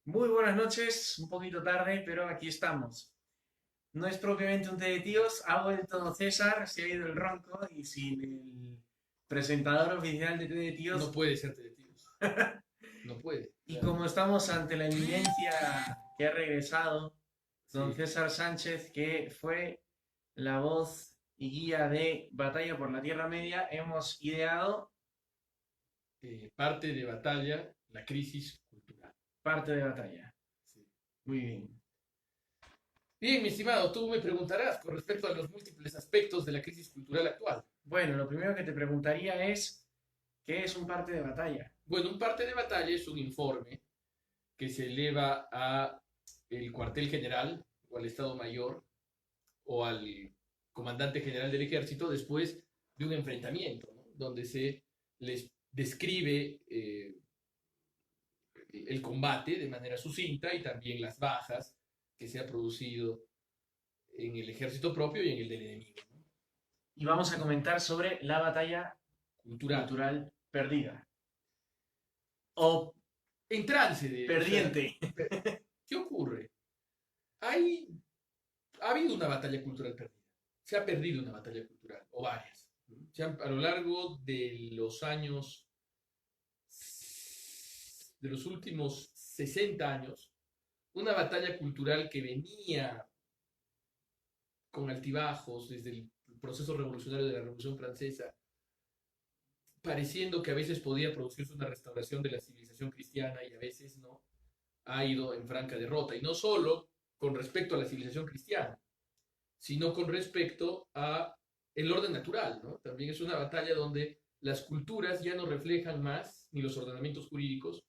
Muy buenas noches, un poquito tarde, pero aquí estamos. No es propiamente un té de tíos, ha vuelto César, se ha ido el ronco y sin el presentador oficial de té de No tíos. puede ser de tíos. No puede. O Y sea, como estamos ante la eminencia que ha regresado, don sí. César Sánchez, que fue la voz y guía de Batalla por la Tierra Media, hemos ideado Parte de batalla, la crisis cultural. parte de batalla. Sí. Muy bien. Bien, mi estimado, tú me preguntarás con respecto a los múltiples aspectos de la crisis cultural actual. Bueno, lo primero que te preguntaría es, ¿qué es un parte de batalla? Bueno, un parte de batalla es un informe que se eleva a el cuartel general o al Estado Mayor o al comandante general del ejército después de un enfrentamiento, ¿no? Donde se les describe el combate de manera sucinta y también las bajas que se ha producido en el ejército propio y en el del enemigo, ¿no? Y vamos a comentar sobre la batalla Cultural. cultural perdida o En trance de, o sea, perdiente. ¿qué ocurre? Hay, ha habido una batalla cultural perdida. Se ha perdido una batalla cultural, o varias. A lo largo de los años, de los últimos 60 años, una batalla cultural que venía con altibajos desde el proceso revolucionario de la Revolución Francesa, pareciendo que a veces podía producirse una restauración de la civilización cristiana y a veces no, ha ido en franca derrota. Y no solo con respecto a la civilización cristiana, sino con respecto a el orden natural, ¿no? También es una batalla donde las culturas ya no reflejan más, ni los ordenamientos jurídicos,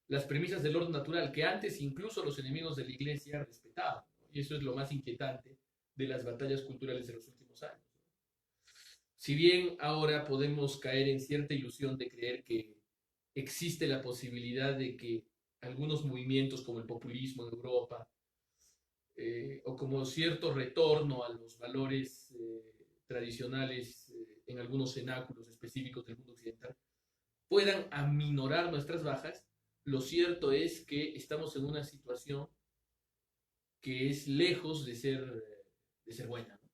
las premisas del orden natural que antes incluso los enemigos de la iglesia respetaban, ¿no? Y eso es lo más inquietante de las batallas culturales de los últimos años. Si bien ahora podemos caer en cierta ilusión de creer que existe la posibilidad de que algunos movimientos como el populismo en Europa o como cierto retorno a los valores tradicionales en algunos cenáculos específicos del mundo occidental puedan aminorar nuestras bajas, lo cierto es que estamos en una situación que es lejos de ser buena, ¿no?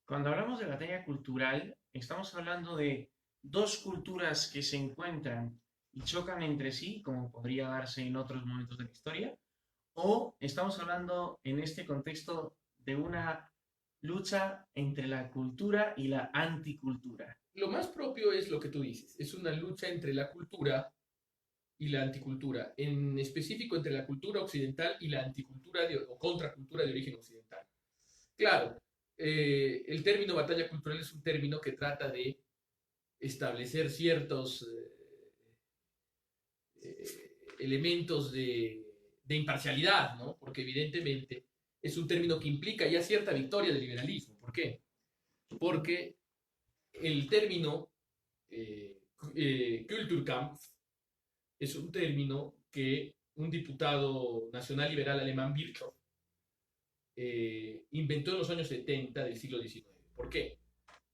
Cuando hablamos de batalla cultural, estamos hablando de dos culturas que se encuentran y chocan entre sí, como podría darse en otros momentos de la historia, o estamos hablando en este contexto de una lucha entre la cultura y la anticultura. Lo más propio es lo que tú dices, es una lucha entre la cultura y la anticultura, en específico entre la cultura occidental y la anticultura o contracultura de origen occidental. Claro, el término batalla cultural es un término que trata de establecer ciertos elementos de imparcialidad, ¿no? Porque evidentemente es un término que implica ya cierta victoria del liberalismo. ¿Por qué? Porque el término Kulturkampf es un término que un diputado nacional liberal alemán, Virchow, inventó en los años 70 del siglo XIX. ¿Por qué?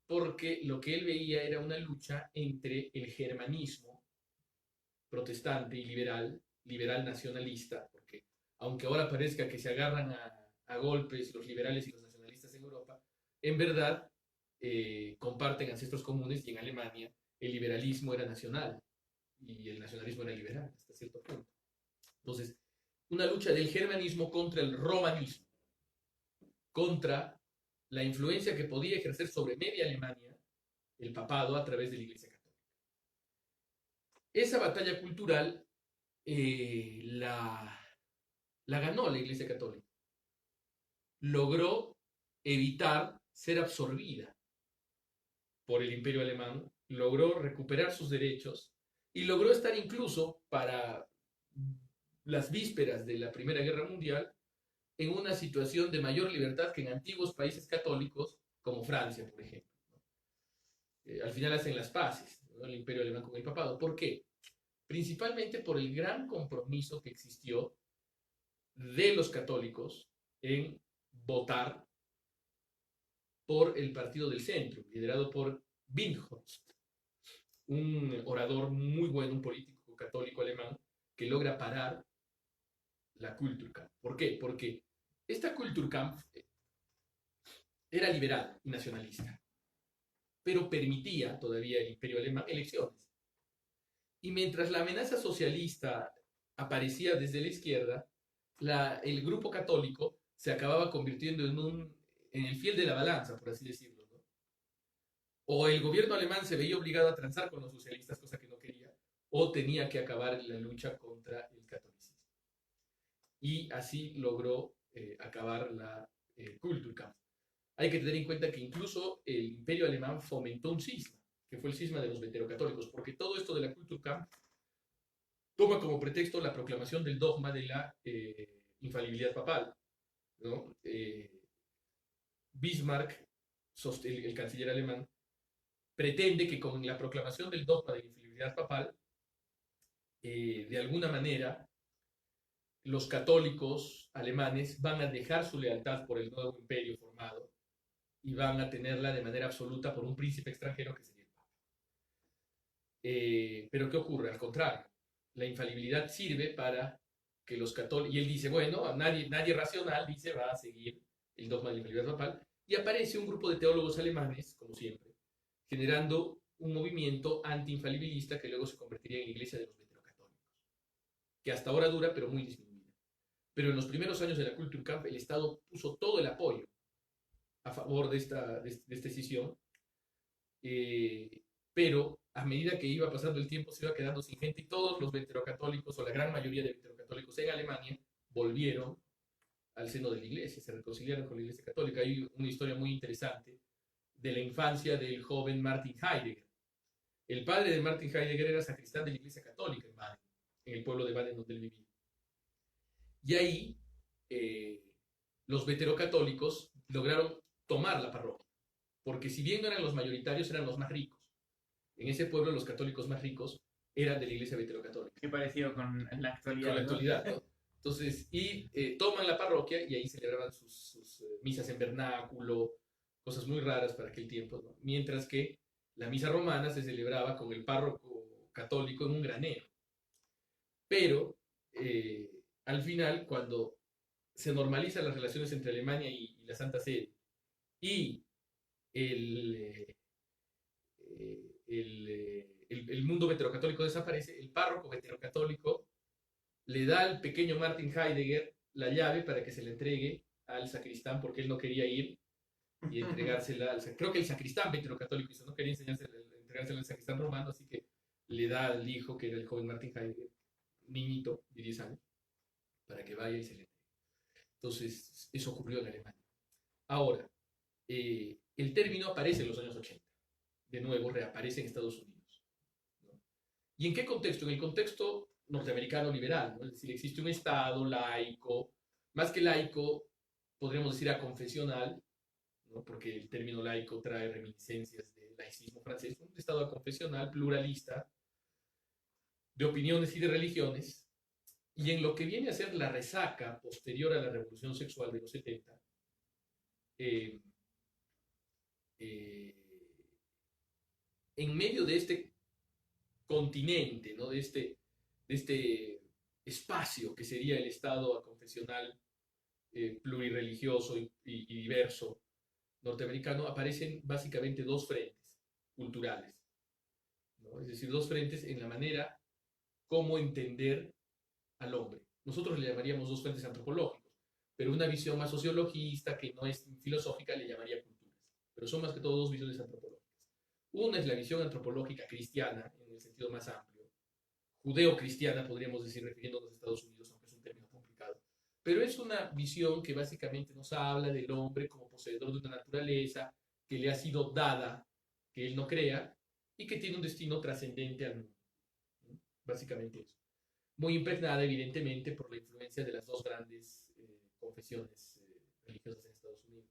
Porque lo que él veía era una lucha entre el germanismo protestante y liberal, liberal nacionalista, porque aunque ahora parezca que se agarran a golpes los liberales y los nacionalistas en Europa, en verdad comparten ancestros comunes y en Alemania el liberalismo era nacional y el nacionalismo era liberal hasta cierto punto. Entonces, una lucha del germanismo contra el romanismo, contra la influencia que podía ejercer sobre media Alemania el papado a través de la Iglesia Católica. Esa batalla cultural la ganó la Iglesia Católica. Logró evitar ser absorbida por el imperio alemán, logró recuperar sus derechos y logró estar incluso para las vísperas de la Primera Guerra Mundial en una situación de mayor libertad que en antiguos países católicos como Francia, por ejemplo. Al final hacen las paces, ¿no? El imperio alemán con el papado. ¿Por qué? Principalmente por el gran compromiso que existió de los católicos en votar por el Partido del Centro, liderado por Windhorst, un orador muy bueno, un político católico alemán que logra parar la Kulturkampf. ¿Por qué? Porque esta Kulturkampf era liberal y nacionalista, pero permitía todavía el Imperio Alemán elecciones. Y mientras la amenaza socialista aparecía desde la izquierda, el grupo católico se acababa convirtiendo en el fiel de la balanza, por así decirlo, ¿no? O el gobierno alemán se veía obligado a transar con los socialistas, cosa que no quería, o tenía que acabar la lucha contra el catolicismo. Y así logró acabar la Kulturkampf. Hay que tener en cuenta que incluso el Imperio Alemán fomentó un cisma, que fue el cisma de los veterocatólicos, porque todo esto de la Kulturkampf toma como pretexto la proclamación del dogma de la infalibilidad papal, ¿no? Bismarck, el canciller alemán, pretende que con la proclamación del dogma de la infalibilidad papal, de alguna manera, los católicos alemanes van a dejar su lealtad por el nuevo imperio formado y van a tenerla de manera absoluta por un príncipe extranjero que sería el Papa. Pero ¿qué ocurre? Al contrario, la infalibilidad sirve para que los católicos, y él dice, bueno, nadie racional dice va a seguir el dogma de la infalibilidad papal, y aparece un grupo de teólogos alemanes, como siempre, generando un movimiento anti-infalibilista que luego se convertiría en la iglesia de los veterocatólicos, que hasta ahora dura, pero muy disminuida. Pero en los primeros años de la Kulturkampf, el Estado puso todo el apoyo a favor de esta decisión, pero a medida que iba pasando el tiempo se iba quedando sin gente y todos los veterocatólicos, o la gran mayoría de veterocatólicos en Alemania, volvieron al seno de la iglesia, se reconciliaron con la iglesia católica. Hay una historia muy interesante de la infancia del joven Martin Heidegger. El padre de Martin Heidegger era sacristán de la iglesia católica en Baden, en el pueblo de Baden donde él vivía. Y ahí los veterocatólicos lograron tomar la parroquia, porque si bien no eran los mayoritarios, eran los más ricos. En ese pueblo los católicos más ricos eran de la iglesia veterocatólica. Qué parecido con la actualidad. Con la actualidad, ¿no? Entonces, toman la parroquia y ahí celebraban sus misas en vernáculo, cosas muy raras para aquel tiempo, ¿no? Mientras que la misa romana se celebraba con el párroco católico en un granero. Pero al final, cuando se normalizan las relaciones entre Alemania y la Santa Sede y el mundo veterocatólico desaparece, el párroco veterocatólico le da al pequeño Martin Heidegger la llave para que se le entregue al sacristán, porque él no quería ir y entregársela creo que el sacristán veterocatólico no quería entregársela al sacristán romano, así que le da al hijo, que era el joven Martin Heidegger, niñito de 10 años, para que vaya y se le entregue. Entonces, eso ocurrió en Alemania. Ahora, el término aparece en los años 80. De nuevo, reaparece en Estados Unidos, ¿no? ¿Y en qué contexto? En el contexto norteamericano liberal, ¿no? Es decir, existe un Estado laico, más que laico, podríamos decir aconfesional, ¿no? Porque el término laico trae reminiscencias del laicismo francés, un Estado aconfesional, pluralista, de opiniones y de religiones, y en lo que viene a ser la resaca posterior a la revolución sexual de los 70, en medio de este continente, ¿no? de este espacio que sería el Estado aconfesional, plurirreligioso y diverso norteamericano, aparecen básicamente dos frentes culturales, ¿no? Es decir, dos frentes en la manera como entender al hombre. Nosotros le llamaríamos dos frentes antropológicos, pero una visión más sociologista, que no es filosófica, le llamaría culturas. Pero son más que todo dos visiones antropológicas. Una es la visión antropológica cristiana, en el sentido más amplio, judeo-cristiana, podríamos decir, refiriéndonos a Estados Unidos, aunque es un término complicado. Pero es una visión que básicamente nos habla del hombre como poseedor de una naturaleza que le ha sido dada, que él no crea, y que tiene un destino trascendente al mundo. Básicamente eso. Muy impregnada, evidentemente, por la influencia de las dos grandes confesiones religiosas en Estados Unidos.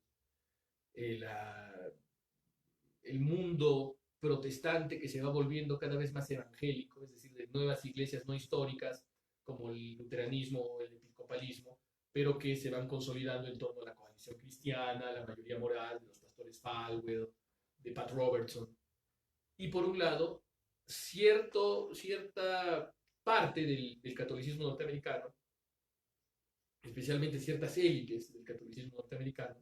El mundo protestante que se va volviendo cada vez más evangélico, es decir, de nuevas iglesias no históricas, como el luteranismo o el episcopalismo, pero que se van consolidando en torno a la coalición cristiana, la mayoría moral de los pastores Falwell, de Pat Robertson. Y por un lado, cierta parte del catolicismo norteamericano especialmente ciertas élites del catolicismo norteamericano,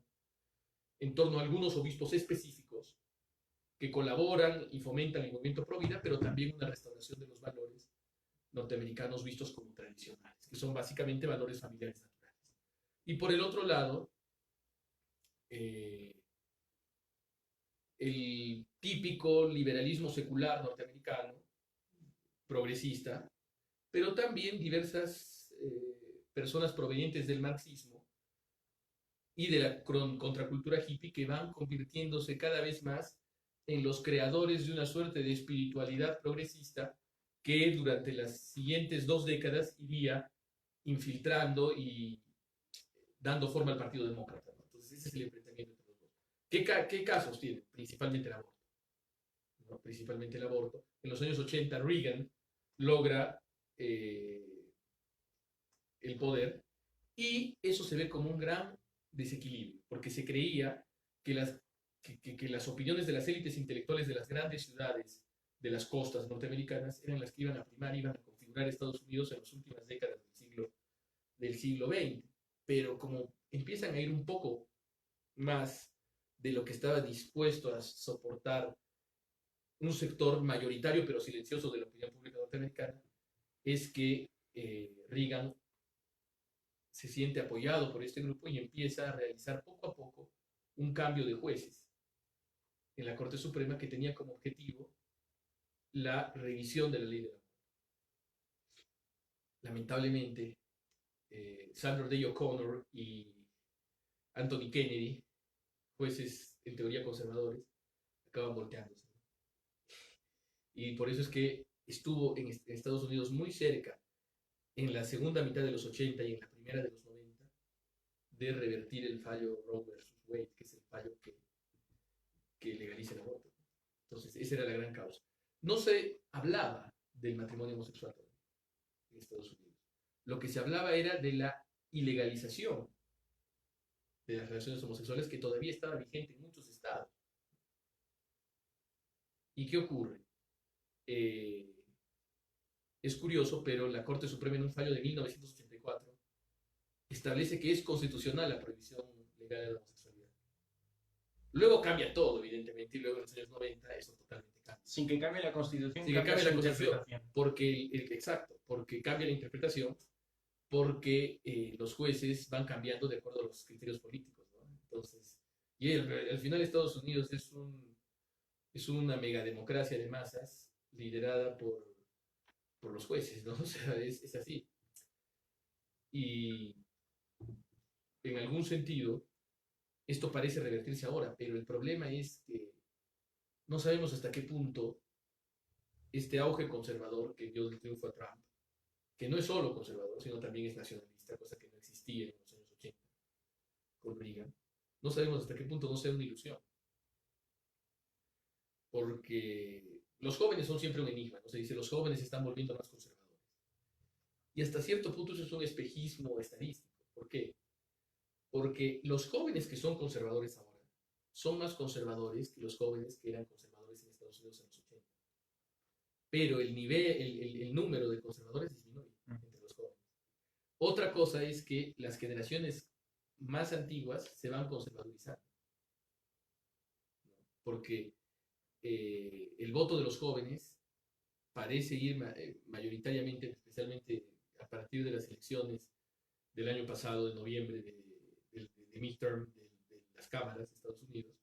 en torno a algunos obispos específicos que colaboran y fomentan el movimiento pro vida, pero también una restauración de los valores norteamericanos vistos como tradicionales, que son básicamente valores familiares naturales. Y por el otro lado, el típico liberalismo secular norteamericano, progresista, pero también diversas personas provenientes del marxismo y de la contracultura hippie que van convirtiéndose cada vez más en los creadores de una suerte de espiritualidad progresista que durante las siguientes 2 décadas iría infiltrando y dando forma al Partido Demócrata, ¿no? Entonces ese es el enfrentamiento entre los dos. ¿Qué casos tiene? Principalmente el aborto, ¿no? Principalmente el aborto. En los años 80 Reagan logra el poder y eso se ve como un gran desequilibrio, porque se creía que las opiniones de las élites intelectuales de las grandes ciudades de las costas norteamericanas eran las que iban a primar, iban a configurar Estados Unidos en las últimas décadas del siglo XX. Pero como empiezan a ir un poco más de lo que estaba dispuesto a soportar un sector mayoritario pero silencioso de la opinión pública norteamericana, es que Reagan se siente apoyado por este grupo y empieza a realizar poco a poco un cambio de jueces en la Corte Suprema que tenía como objetivo la revisión de la ley del aborto. Lamentablemente, Sandra Day O'Connor y Anthony Kennedy, jueces en teoría conservadores, acaban volteándose. Y por eso es que estuvo en Estados Unidos muy cerca, en la segunda mitad de los 80 y en la primera de los 90, de revertir el fallo Roe versus Wade, que es el fallo que legaliza el aborto. Entonces, esa era la gran causa. No se hablaba del matrimonio homosexual en Estados Unidos. Lo que se hablaba era de la ilegalización de las relaciones homosexuales que todavía estaba vigente en muchos estados. ¿Y qué ocurre? Es curioso, pero la Corte Suprema en un fallo de 1984 establece que es constitucional la prohibición legal de la homosexualidad. Luego cambia todo, evidentemente, y luego en los años 90 eso totalmente cambia. Sin que cambie la Constitución, Sin que cambie la Constitución, interpretación. Exacto, porque cambia la interpretación, porque los jueces van cambiando de acuerdo a los criterios políticos, ¿no? Entonces, y al final Estados Unidos es una megademocracia de masas liderada por los jueces, ¿no? O sea, es así. Y en algún sentido, esto parece revertirse ahora, pero el problema es que no sabemos hasta qué punto este auge conservador que dio el triunfo a Trump, que no es solo conservador, sino también es nacionalista, cosa que no existía en los años 80 con Reagan, no sabemos hasta qué punto no sea una ilusión. Porque los jóvenes son siempre un enigma, ¿no? Se dice, los jóvenes se están volviendo más conservadores. Y hasta cierto punto eso es un espejismo estadístico. ¿Por qué? Porque los jóvenes que son conservadores ahora son más conservadores que los jóvenes que eran conservadores en Estados Unidos en los 80. Pero el número de conservadores disminuye entre los jóvenes. Otra cosa es que las generaciones más antiguas se van conservadorizando. Porque el voto de los jóvenes parece ir mayoritariamente, especialmente a partir de las elecciones del año pasado, de noviembre, de midterm, de las cámaras de Estados Unidos,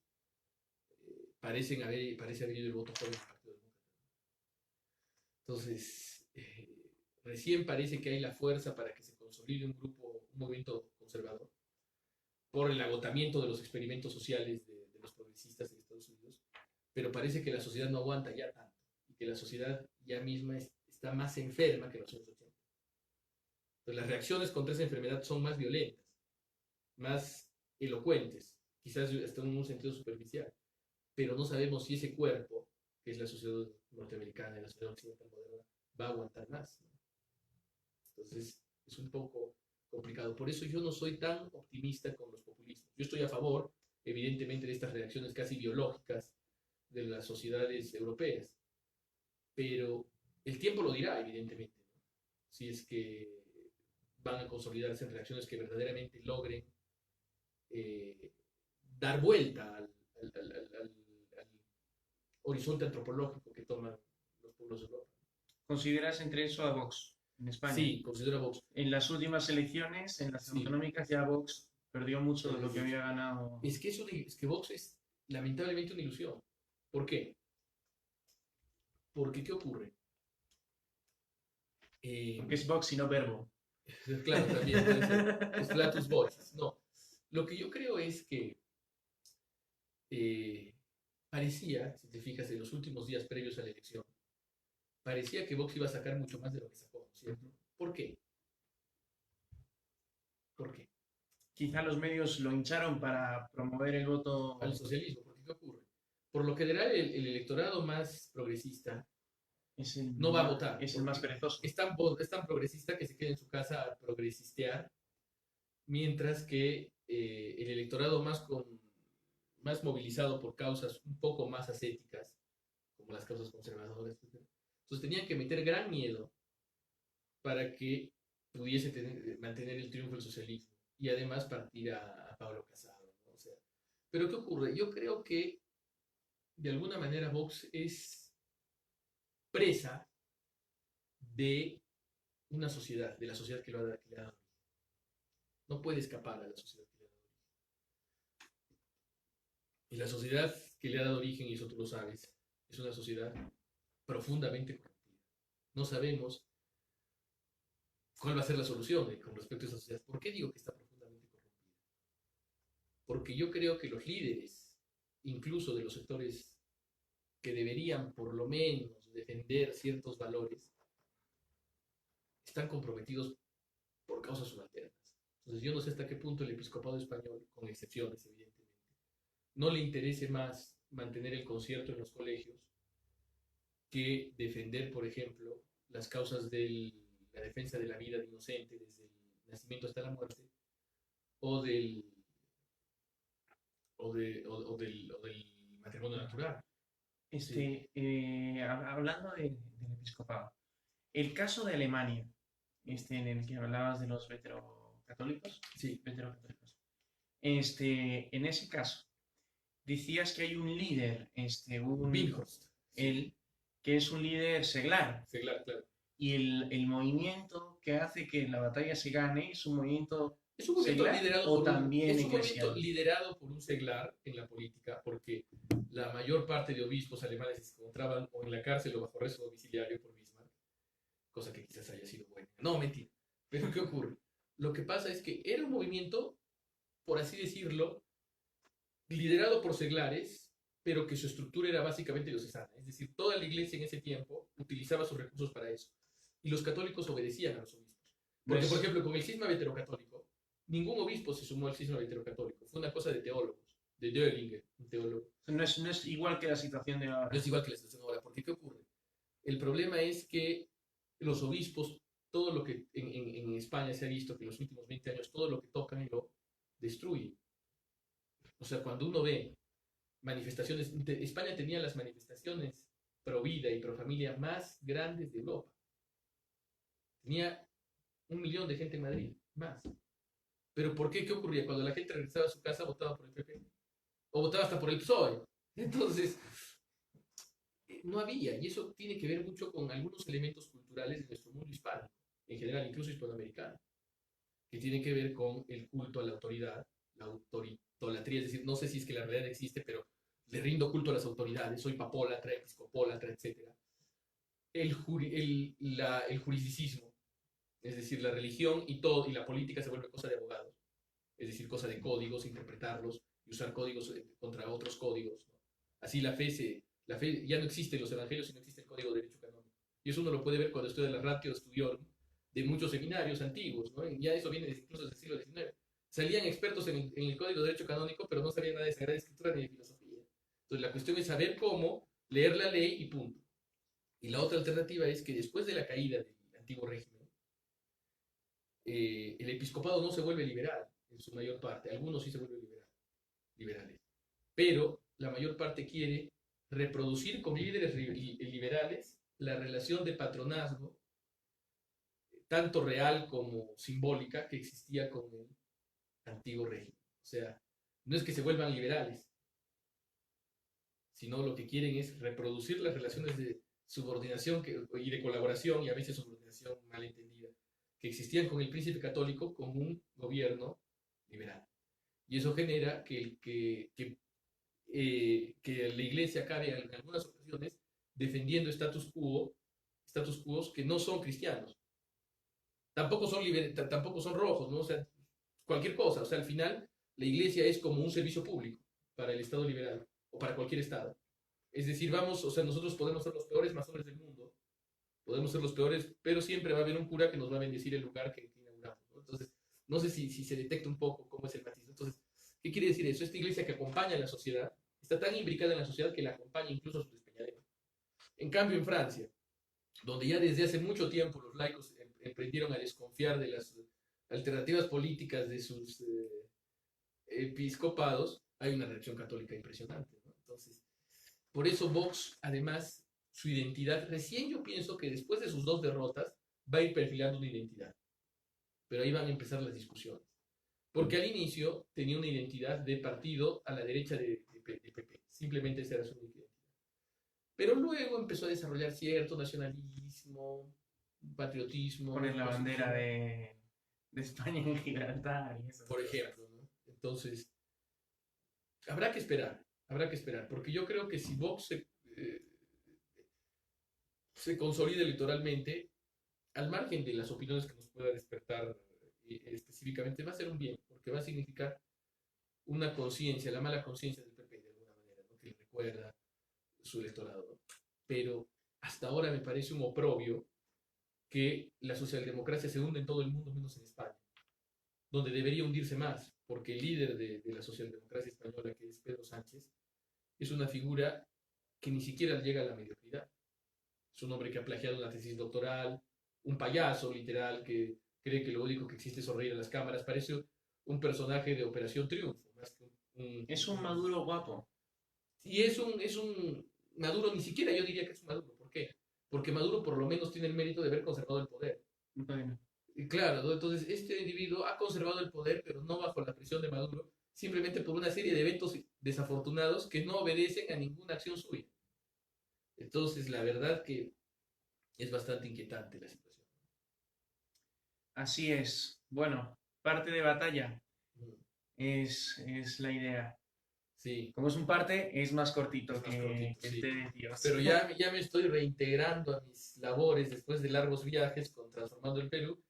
parece haber ido el voto joven del Partido Demócrata. Entonces, recién parece que hay la fuerza para que se consolide un movimiento conservador, por el agotamiento de los experimentos sociales de los progresistas en Estados Unidos, pero parece que la sociedad no aguanta ya tanto y que la sociedad ya misma está más enferma que en los años 80. Entonces, las reacciones contra esa enfermedad son más violentas, más elocuentes, quizás hasta en un sentido superficial, pero no sabemos si ese cuerpo, que es la sociedad norteamericana y la sociedad occidental moderna, va a aguantar más, ¿no? Entonces, es un poco complicado. Por eso yo no soy tan optimista con los populismos. Yo estoy a favor, evidentemente, de estas reacciones casi biológicas de las sociedades europeas, pero el tiempo lo dirá, evidentemente, ¿no? Si es que van a consolidarse en reacciones que verdaderamente logren dar vuelta al horizonte antropológico que toman los pueblos de Europa. ¿Consideras entre eso a Vox en España? Sí, considero a Vox. En las últimas elecciones, en las Sí. autonómicas, ya Vox perdió mucho de lo que Sí. había ganado. Es que Vox es lamentablemente una ilusión. ¿Por qué? Porque, ¿qué ocurre? Porque es Vox y no Verbo. Claro, también puede ser. Es Flatus Voices. No. Lo que yo creo es que parecía, si te fijas, en los últimos días previos a la elección, parecía que Vox iba a sacar mucho más de lo que sacó, ¿cierto? ¿Por qué? ¿Por qué? Quizá los medios lo hincharon para promover el voto. Al socialismo, porque ¿qué ocurre? Por lo general, el electorado más progresista Es el, no va a votar. Es el más perezoso. Es tan progresista que se queda en su casa a progresistear, mientras que el electorado más movilizado por causas un poco más ascéticas, como las causas conservadoras, entonces tenían que meter gran miedo para que pudiese mantener el triunfo del socialismo y además partir a Pablo Casado, ¿no? O sea, pero ¿qué ocurre? Yo creo que de alguna manera Vox es presa de una sociedad, de la sociedad que le ha dado origen. No puede escapar a la sociedad que le ha dado origen. Y la sociedad que le ha dado origen, y eso tú lo sabes, es una sociedad profundamente corrompida. No sabemos cuál va a ser la solución con respecto a esa sociedad. ¿Por qué digo que está profundamente corrompida? Porque yo creo que los líderes, incluso de los sectores que deberían por lo menos defender ciertos valores, están comprometidos por causas subalternas. Entonces yo no sé hasta qué punto el episcopado español, con excepciones evidentemente, no le interese más mantener el concierto en los colegios que defender, por ejemplo, las causas de la defensa de la vida de inocente desde el nacimiento hasta la muerte, o del matrimonio natural. Sí. Hablando del episcopado, el caso de Alemania, en el que hablabas de los veterocatólicos, sí. Veterocatólicos. En ese caso, decías que hay un líder, Bilhorst, sí. Que es un líder seglar. Seglar, claro. Y el movimiento que hace que la batalla se gane es un movimiento liderado o también es un movimiento liderado por un seglar en la política, porque la mayor parte de obispos alemanes se encontraban o en la cárcel o bajo arresto domiciliario por Bismarck, cosa que quizás haya sido buena. No, mentira. Pero ¿qué ocurre? Lo que pasa es que era un movimiento, por así decirlo, liderado por seglares, pero que su estructura era básicamente diocesana. Es decir, toda la iglesia en ese tiempo utilizaba sus recursos para eso. Y los católicos obedecían a los obispos. Porque, por ejemplo, con el cisma veterocatólico, ningún obispo se sumó al cisma veterocatólico. Fue una cosa de teólogos, de Döllinger, un teólogo. No es igual que la situación de ahora. No es igual que la situación de ahora. Porque, ¿qué ocurre? El problema es que los obispos, todo lo que en España se ha visto que en los últimos 20 años, todo lo que tocan lo destruyen. O sea, cuando uno ve manifestaciones, España tenía las manifestaciones pro vida y pro familia más grandes de Europa. Tenía 1 millón de gente en Madrid, más. ¿Pero por qué? ¿Qué ocurría? Cuando la gente regresaba a su casa, votaba por el PP. O votaba hasta por el PSOE. Entonces, no había. Y eso tiene que ver mucho con algunos elementos culturales de nuestro mundo hispano, en general, incluso hispanoamericano, que tienen que ver con el culto a la autoridad, la autoritolatría, es decir, no sé si es que la realidad existe, pero le rindo culto a las autoridades, soy papólatra, episcopólatra, etc. El juridicismo, es decir, la religión y todo, y la política se vuelve cosa de abogados, es decir, cosa de códigos, interpretarlos y usar códigos contra otros códigos, ¿no? Así la fe ya no existe en los evangelios, sino existe el código de derecho canónico. Y eso uno lo puede ver cuando estudia la ratio studiorum de muchos seminarios antiguos, ¿no? Ya eso viene incluso desde el siglo XIX. Salían expertos en el código de derecho canónico, pero no sabían nada de Sagrada Escritura ni de filosofía. Entonces la cuestión es saber cómo leer la ley y punto. Y la otra alternativa es que después de la caída del antiguo régimen, el episcopado no se vuelve liberal en su mayor parte. Algunos sí se vuelven liberales. Pero la mayor parte quiere reproducir con líderes liberales la relación de patronazgo tanto real como simbólica, que existía con el antiguo régimen. O sea, no es que se vuelvan liberales, sino lo que quieren es reproducir las relaciones de subordinación y de colaboración, y a veces subordinación malentendida, que existían con el príncipe católico con un gobierno liberal. Y eso genera que la iglesia acabe en algunas ocasiones defendiendo status quos que no son cristianos. Tampoco son rojos, ¿no? O sea, cualquier cosa. O sea, al final, la iglesia es como un servicio público para el Estado liberal o para cualquier Estado. Es decir, o sea, nosotros podemos ser los peores masones del mundo, podemos ser los peores, pero siempre va a haber un cura que nos va a bendecir el lugar que inauguramos, ¿no? Entonces, no sé si se detecta un poco cómo es el matiz. Entonces, ¿qué quiere decir eso? Esta iglesia que acompaña a la sociedad está tan imbricada en la sociedad que la acompaña incluso a su despeñadero. En cambio, en Francia, donde ya desde hace mucho tiempo los laicos emprendieron a desconfiar de las alternativas políticas de sus episcopados, hay una reacción católica impresionante, ¿no? Entonces, por eso Vox, además, su identidad, recién yo pienso que después de sus 2 derrotas, va a ir perfilando una identidad. Pero ahí van a empezar las discusiones. Porque al inicio tenía una identidad de partido a la derecha de PP. Simplemente esa era su identidad. Pero luego empezó a desarrollar cierto nacionalismo, patriotismo. Poner la bandera de España en Gibraltar y eso. Por ejemplo, ¿no? Entonces, habrá que esperar, porque yo creo que si Vox se consolida electoralmente, al margen de las opiniones que nos pueda despertar específicamente, va a ser un bien, porque va a significar una conciencia, la mala conciencia del PP de alguna manera, ¿no? Que le recuerda su electorado, ¿no? Pero hasta ahora me parece un oprobio que la socialdemocracia se hunde en todo el mundo menos en España, donde debería hundirse más, porque el líder de la socialdemocracia española, que es Pedro Sánchez, es una figura que ni siquiera llega a la mediocridad. Es un hombre que ha plagiado una tesis doctoral, un payaso literal que cree que lo único que existe es sonreír a las cámaras. Parece un personaje de Operación Triunfo, más que es un Maduro guapo. Y es un Maduro, ni siquiera yo diría que es un Maduro. ¿Por qué? Porque Maduro por lo menos tiene el mérito de haber conservado el poder. Bueno. Y claro, ¿no? Entonces este individuo ha conservado el poder, pero no bajo la presión de Maduro, simplemente por una serie de eventos desafortunados que no obedecen a ninguna acción suya. Entonces, la verdad que es bastante inquietante la situación. Así es. Bueno, parte de batalla Mm, es la idea. Sí, Como es un parte, es más cortito es más que cortito, el sí. té de Dios. Pero ya me estoy reintegrando a mis labores después de largos viajes con Transformando el Perú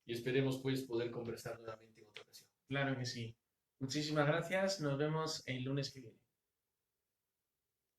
y esperemos pues poder conversar nuevamente en otra ocasión. Claro que sí. Muchísimas gracias. Nos vemos el lunes que viene.